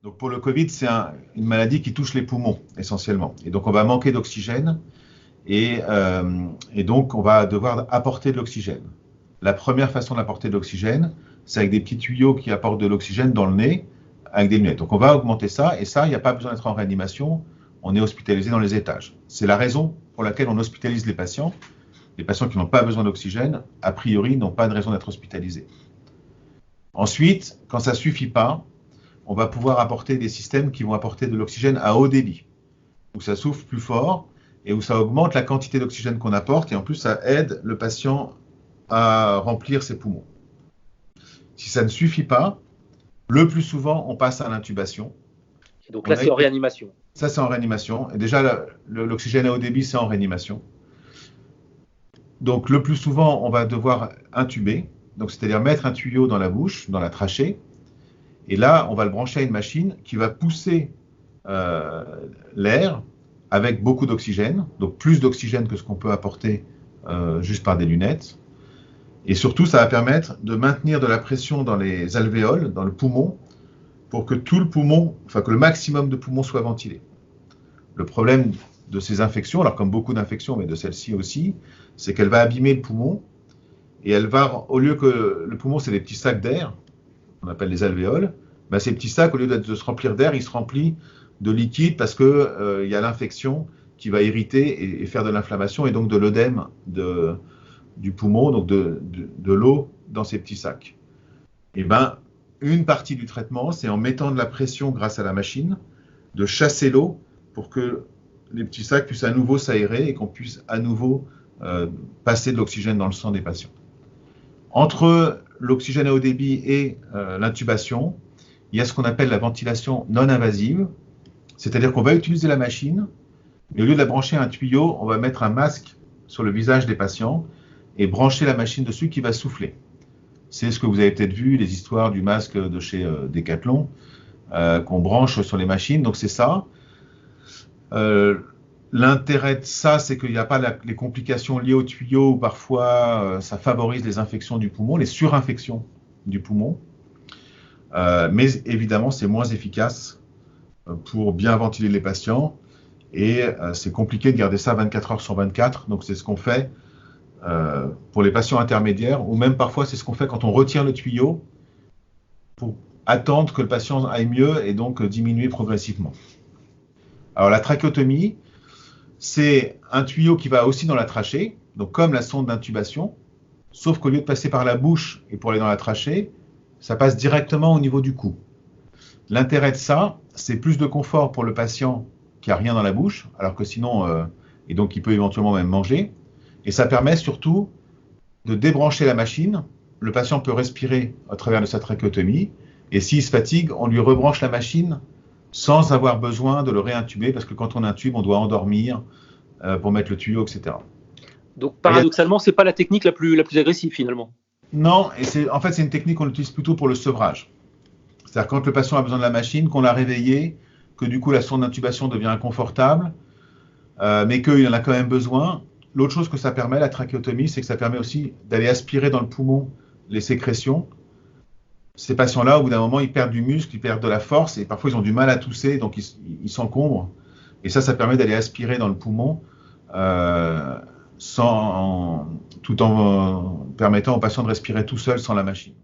Donc pour le Covid, c'est une maladie qui touche les poumons essentiellement. Et donc on va manquer d'oxygène et donc on va devoir apporter de l'oxygène. La première façon d'apporter de l'oxygène, c'est avec des petits tuyaux qui apportent de l'oxygène dans le nez avec des lunettes. Donc on va augmenter ça et ça, il n'y a pas besoin d'être en réanimation, on est hospitalisé dans les étages. C'est la raison pour laquelle on hospitalise les patients. Les patients qui n'ont pas besoin d'oxygène, a priori, n'ont pas de raison d'être hospitalisés. Ensuite, quand ça ne suffit pas, on va pouvoir apporter des systèmes qui vont apporter de l'oxygène à haut débit, où ça souffle plus fort et où ça augmente la quantité d'oxygène qu'on apporte et en plus ça aide le patient à remplir ses poumons. Si ça ne suffit pas, le plus souvent on passe à l'intubation. Donc là c'est en réanimation. Ça c'est en réanimation. Et déjà l'oxygène à haut débit c'est en réanimation. Donc le plus souvent on va devoir intuber, donc c'est-à-dire mettre un tuyau dans la bouche, dans la trachée. Et là, on va le brancher à une machine qui va pousser l'air avec beaucoup d'oxygène, donc plus d'oxygène que ce qu'on peut apporter juste par des lunettes. Et surtout, ça va permettre de maintenir de la pression dans les alvéoles, dans le poumon, pour que tout le poumon, enfin que le maximum de poumons soit ventilé. Le problème de ces infections, alors comme beaucoup d'infections, mais de celle-ci aussi, c'est qu'elle va abîmer le poumon et elle va, au lieu que le poumon, c'est des petits sacs d'air, on appelle les alvéoles, ben ces petits sacs, au lieu de se remplir d'air, ils se remplissent de liquide parce qu'il y a l'infection qui va irriter et faire de l'inflammation et donc de l'œdème du poumon, donc de l'eau dans ces petits sacs. Et ben, une partie du traitement, c'est en mettant de la pression grâce à la machine, de chasser l'eau pour que les petits sacs puissent à nouveau s'aérer et qu'on puisse à nouveau passer de l'oxygène dans le sang des patients. Entre l'oxygène à haut débit et l'intubation, il y a ce qu'on appelle la ventilation non invasive, c'est-à-dire qu'on va utiliser la machine, mais au lieu de la brancher à un tuyau, on va mettre un masque sur le visage des patients et brancher la machine dessus qui va souffler. C'est ce que vous avez peut-être vu, les histoires du masque de chez Decathlon, qu'on branche sur les machines, donc c'est ça. L'intérêt de ça, c'est qu'il n'y a pas les complications liées au tuyau où parfois ça favorise les infections du poumon, les surinfections du poumon. Mais évidemment, c'est moins efficace pour bien ventiler les patients et c'est compliqué de garder ça 24 heures sur 24. Donc, c'est ce qu'on fait pour les patients intermédiaires ou même parfois, c'est ce qu'on fait quand on retire le tuyau pour attendre que le patient aille mieux et donc diminuer progressivement. Alors, la trachéotomie, c'est un tuyau qui va aussi dans la trachée, donc comme la sonde d'intubation, sauf qu'au lieu de passer par la bouche et pour aller dans la trachée, ça passe directement au niveau du cou. L'intérêt de ça, c'est plus de confort pour le patient qui n'a rien dans la bouche, alors que sinon, et donc il peut éventuellement même manger. Et ça permet surtout de débrancher la machine. Le patient peut respirer à travers de sa trachéotomie. Et s'il se fatigue, on lui rebranche la machine sans avoir besoin de le réintuber, parce que quand on intube, on doit endormir pour mettre le tuyau, etc. Donc paradoxalement, ce n'est pas la technique la plus agressive finalement. Non, et en fait c'est une technique qu'on utilise plutôt pour le sevrage. C'est-à-dire quand le patient a besoin de la machine, qu'on l'a réveillé, que du coup la sonde d'intubation devient inconfortable, mais qu'il en a quand même besoin. L'autre chose que ça permet, la trachéotomie, c'est que ça permet aussi d'aller aspirer dans le poumon les sécrétions. Ces patients-là, au bout d'un moment, ils perdent du muscle, ils perdent de la force et parfois ils ont du mal à tousser, donc ils s'encombrent. Et ça permet d'aller aspirer dans le poumon tout en permettant au patient de respirer tout seul sans la machine.